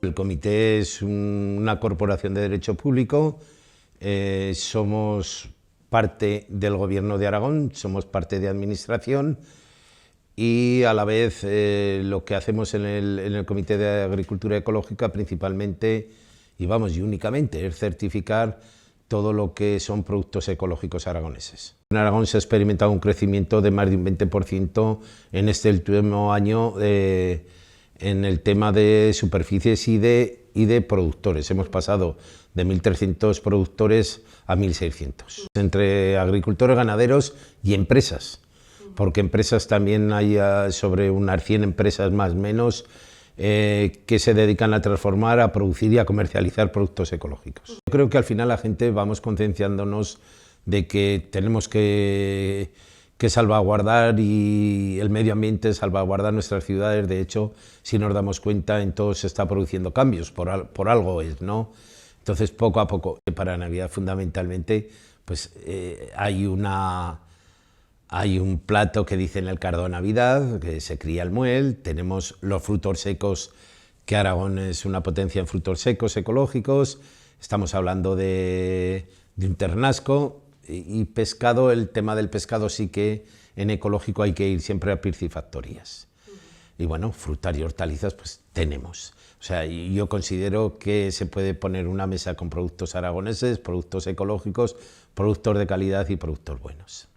El comité es una corporación de derecho público, somos parte del Gobierno de Aragón, somos parte de administración y a la vez lo que hacemos en el Comité de Agricultura Ecológica principalmente y únicamente es certificar todo lo que son productos ecológicos aragoneses. En Aragón se ha experimentado un crecimiento de más de un 20% en este último año en el tema de superficies y de productores. Hemos pasado de 1.300 productores a 1.600. Entre agricultores, ganaderos y empresas, porque empresas también hay sobre unas 100 empresas más o menos que se dedican a transformar, a producir y a comercializar productos ecológicos. Yo creo que al final la gente vamos concienciándonos de que tenemos que salvaguardar y el medio ambiente, salvaguardar nuestras ciudades. De hecho, si nos damos cuenta, en todo se está produciendo cambios, por algo es, ¿no? Entonces, poco a poco, para Navidad fundamentalmente, pues hay un plato que dice en el cardo Navidad, que se cría el muel, tenemos los frutos secos, que Aragón es una potencia en frutos secos ecológicos, estamos hablando de un ternasco y pescado. El tema del pescado sí que en ecológico hay que ir siempre a piscifactorías. Y bueno, frutas y hortalizas pues tenemos. O sea, yo considero que se puede poner una mesa con productos aragoneses, productos ecológicos, productos de calidad y productos buenos.